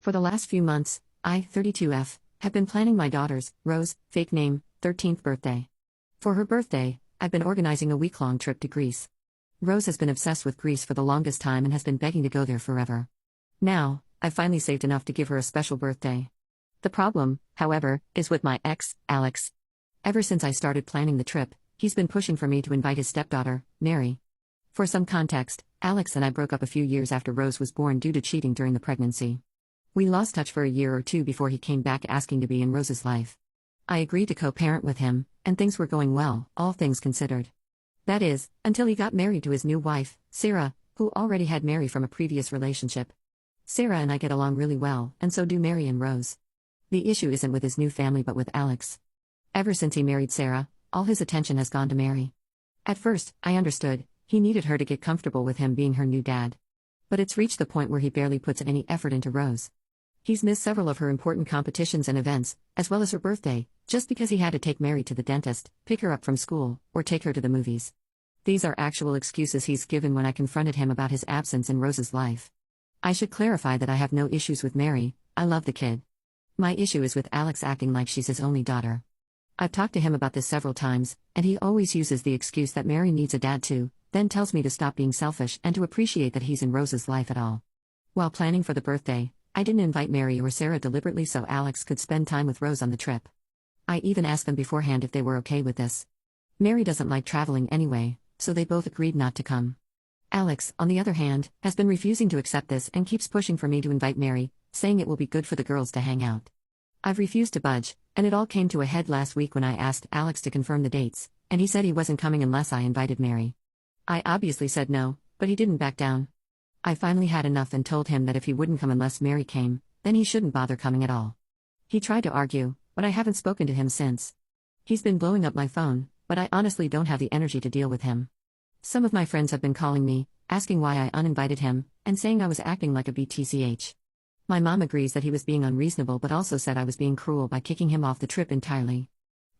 For the last few months, I, 32F, have been planning my daughter's, Rose, fake name, 13th birthday. For her birthday, I've been organizing a week-long trip to Greece. Rose has been obsessed with Greece for the longest time and has been begging to go there forever. Now, I've finally saved enough to give her a special birthday. The problem, however, is with my ex, Alex. Ever since I started planning the trip, he's been pushing for me to invite his stepdaughter, Mary. For some context, Alex and I broke up a few years after Rose was born due to cheating during the pregnancy. We lost touch for a year or two before he came back asking to be in Rose's life. I agreed to co-parent with him, and things were going well, all things considered. That is, until he got married to his new wife, Sarah, who already had Mary from a previous relationship. Sarah and I get along really well, and so do Mary and Rose. The issue isn't with his new family but with Alex. Ever since he married Sarah, all his attention has gone to Mary. At first, I understood, he needed her to get comfortable with him being her new dad. But it's reached the point where he barely puts any effort into Rose. He's missed several of her important competitions and events, as well as her birthday, just because he had to take Mary to the dentist, pick her up from school, or take her to the movies. These are actual excuses he's given when I confronted him about his absence in Rose's life. I should clarify that I have no issues with Mary, I love the kid. My issue is with Alex acting like she's his only daughter. I've talked to him about this several times, and he always uses the excuse that Mary needs a dad too, then tells me to stop being selfish and to appreciate that he's in Rose's life at all. While planning for the birthday, I didn't invite Mary or Sarah deliberately so Alex could spend time with Rose on the trip. I even asked them beforehand if they were okay with this. Mary doesn't like traveling anyway, so they both agreed not to come. Alex, on the other hand, has been refusing to accept this and keeps pushing for me to invite Mary, saying it will be good for the girls to hang out. I've refused to budge, and it all came to a head last week when I asked Alex to confirm the dates, and he said he wasn't coming unless I invited Mary. I obviously said no, but he didn't back down. I finally had enough and told him that if he wouldn't come unless Mary came, then he shouldn't bother coming at all. He tried to argue, but I haven't spoken to him since. He's been blowing up my phone, but I honestly don't have the energy to deal with him. Some of my friends have been calling me, asking why I uninvited him, and saying I was acting like a BTCH. My mom agrees that he was being unreasonable but also said I was being cruel by kicking him off the trip entirely.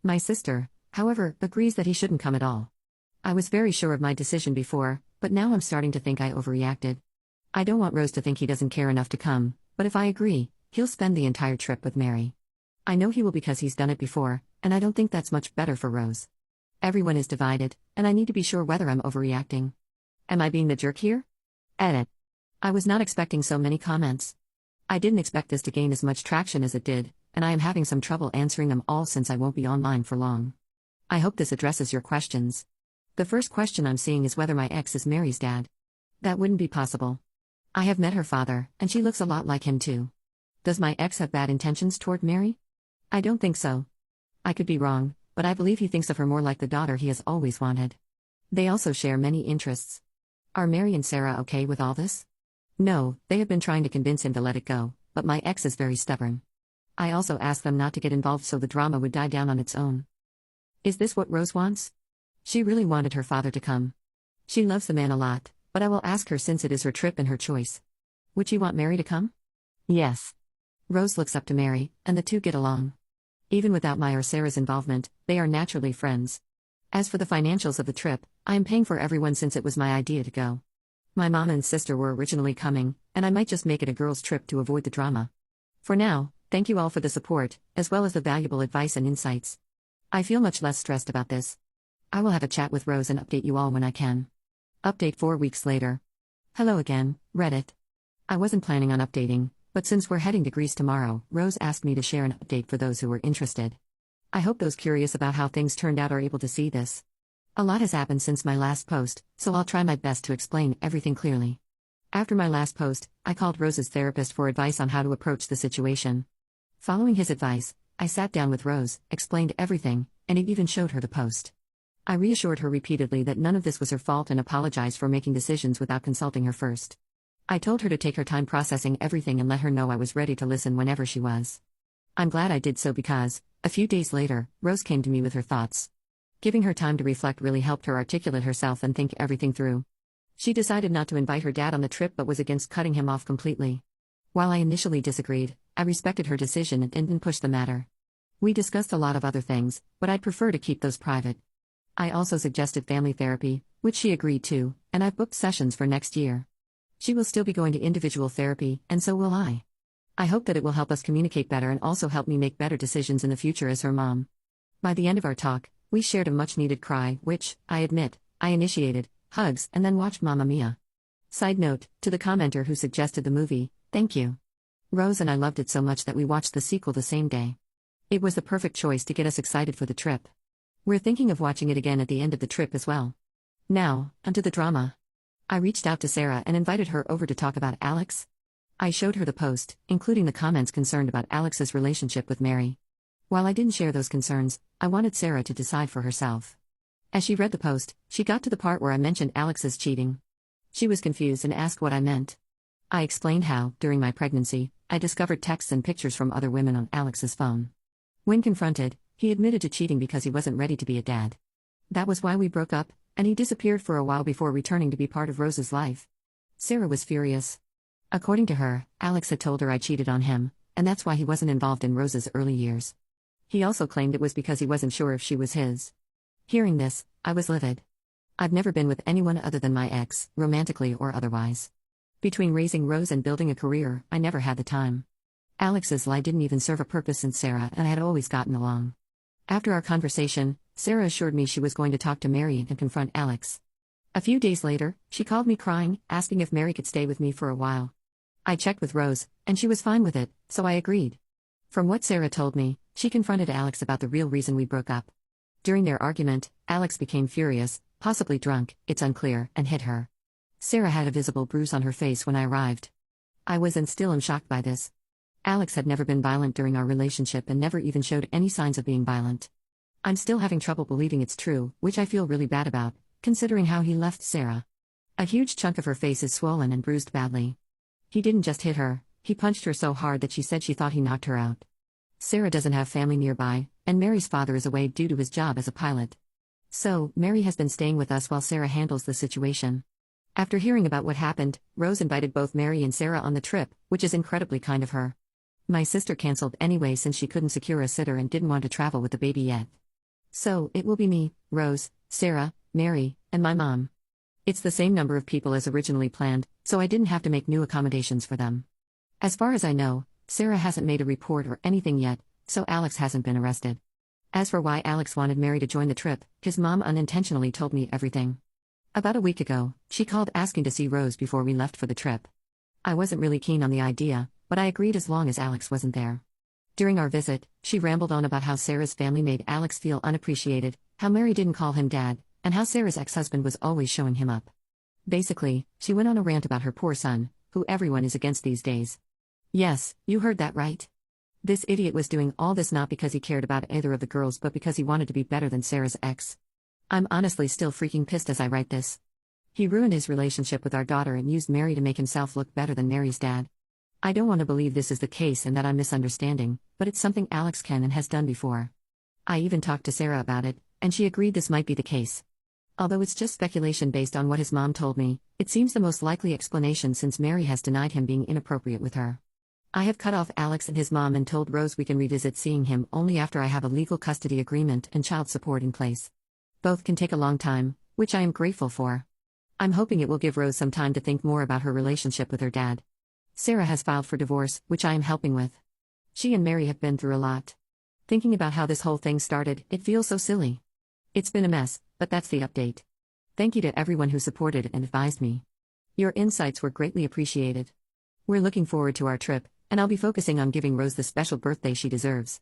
My sister, however, agrees that he shouldn't come at all. I was very sure of my decision before, but now I'm starting to think I overreacted. I don't want Rose to think he doesn't care enough to come, but if I agree, he'll spend the entire trip with Mary. I know he will because he's done it before, and I don't think that's much better for Rose. Everyone is divided, and I need to be sure whether I'm overreacting. Am I being the jerk here? Edit. I was not expecting so many comments. I didn't expect this to gain as much traction as it did, and I am having some trouble answering them all since I won't be online for long. I hope this addresses your questions. The first question I'm seeing is whether my ex is Mary's dad. That wouldn't be possible. I have met her father, and she looks a lot like him too. Does my ex have bad intentions toward Mary? I don't think so. I could be wrong, but I believe he thinks of her more like the daughter he has always wanted. They also share many interests. Are Mary and Sarah okay with all this? No, they have been trying to convince him to let it go, but my ex is very stubborn. I also asked them not to get involved so the drama would die down on its own. Is this what Rose wants? She really wanted her father to come. She loves the man a lot, but I will ask her since it is her trip and her choice. Would she want Mary to come? Yes. Rose looks up to Mary, and the two get along. Even without my or Sarah's involvement, they are naturally friends. As for the financials of the trip, I am paying for everyone since it was my idea to go. My mom and sister were originally coming, and I might just make it a girls' trip to avoid the drama. For now, thank you all for the support, as well as the valuable advice and insights. I feel much less stressed about this. I will have a chat with Rose and update you all when I can. Update 4 weeks later. Hello again, Reddit. I wasn't planning on updating, but since we're heading to Greece tomorrow, Rose asked me to share an update for those who were interested. I hope those curious about how things turned out are able to see this. A lot has happened since my last post, so I'll try my best to explain everything clearly. After my last post, I called Rose's therapist for advice on how to approach the situation. Following his advice, I sat down with Rose, explained everything, and it even showed her the post. I reassured her repeatedly that none of this was her fault and apologized for making decisions without consulting her first. I told her to take her time processing everything and let her know I was ready to listen whenever she was. I'm glad I did so because, a few days later, Rose came to me with her thoughts. Giving her time to reflect really helped her articulate herself and think everything through. She decided not to invite her dad on the trip but was against cutting him off completely. While I initially disagreed, I respected her decision and didn't push the matter. We discussed a lot of other things, but I'd prefer to keep those private. I also suggested family therapy, which she agreed to, and I've booked sessions for next year. She will still be going to individual therapy, and so will I. I hope that it will help us communicate better and also help me make better decisions in the future as her mom. By the end of our talk, we shared a much-needed cry, which, I admit, I initiated, hugs, and then watched Mamma Mia. Side note, to the commenter who suggested the movie, thank you. Rose and I loved it so much that we watched the sequel the same day. It was the perfect choice to get us excited for the trip. We're thinking of watching it again at the end of the trip as well. Now, onto the drama. I reached out to Sarah and invited her over to talk about Alex. I showed her the post, including the comments concerned about Alex's relationship with Mary. While I didn't share those concerns, I wanted Sarah to decide for herself. As she read the post, she got to the part where I mentioned Alex's cheating. She was confused and asked what I meant. I explained how, during my pregnancy, I discovered texts and pictures from other women on Alex's phone. When confronted, he admitted to cheating because he wasn't ready to be a dad. That was why we broke up, and he disappeared for a while before returning to be part of Rose's life. Sarah was furious. According to her, Alex had told her I cheated on him, and that's why he wasn't involved in Rose's early years. He also claimed it was because he wasn't sure if she was his. Hearing this, I was livid. I've never been with anyone other than my ex, romantically or otherwise. Between raising Rose and building a career, I never had the time. Alex's lie didn't even serve a purpose since Sarah and I had always gotten along. After our conversation, Sarah assured me she was going to talk to Mary and confront Alex. A few days later, she called me crying, asking if Mary could stay with me for a while. I checked with Rose, and she was fine with it, so I agreed. From what Sarah told me, she confronted Alex about the real reason we broke up. During their argument, Alex became furious, possibly drunk, it's unclear, and hit her. Sarah had a visible bruise on her face when I arrived. I was and still am shocked by this. Alex had never been violent during our relationship and never even showed any signs of being violent. I'm still having trouble believing it's true, which I feel really bad about, considering how he left Sarah. A huge chunk of her face is swollen and bruised badly. He didn't just hit her, he punched her so hard that she said she thought he knocked her out. Sarah doesn't have family nearby, and Mary's father is away due to his job as a pilot. So, Mary has been staying with us while Sarah handles the situation. After hearing about what happened, Rose invited both Mary and Sarah on the trip, which is incredibly kind of her. My sister canceled anyway since she couldn't secure a sitter and didn't want to travel with the baby yet. So, it will be me, Rose, Sarah, Mary, and my mom. It's the same number of people as originally planned, so I didn't have to make new accommodations for them. As far as I know, Sarah hasn't made a report or anything yet, so Alex hasn't been arrested. As for why Alex wanted Mary to join the trip, his mom unintentionally told me everything. About a week ago, she called asking to see Rose before we left for the trip. I wasn't really keen on the idea, but I agreed as long as Alex wasn't there. During our visit, she rambled on about how Sarah's family made Alex feel unappreciated, how Mary didn't call him dad, and how Sarah's ex-husband was always showing him up. Basically, she went on a rant about her poor son, who everyone is against these days. Yes, you heard that right. This idiot was doing all this not because he cared about either of the girls but because he wanted to be better than Sarah's ex. I'm honestly still freaking pissed as I write this. He ruined his relationship with our daughter and used Mary to make himself look better than Mary's dad. I don't want to believe this is the case and that I'm misunderstanding, but it's something Alex can and has done before. I even talked to Sarah about it, and she agreed this might be the case. Although it's just speculation based on what his mom told me, it seems the most likely explanation since Mary has denied him being inappropriate with her. I have cut off Alex and his mom and told Rose we can revisit seeing him only after I have a legal custody agreement and child support in place. Both can take a long time, which I am grateful for. I'm hoping it will give Rose some time to think more about her relationship with her dad. Sarah has filed for divorce, which I am helping with. She and Mary have been through a lot. Thinking about how this whole thing started, it feels so silly. It's been a mess, but that's the update. Thank you to everyone who supported and advised me. Your insights were greatly appreciated. We're looking forward to our trip, and I'll be focusing on giving Rose the special birthday she deserves.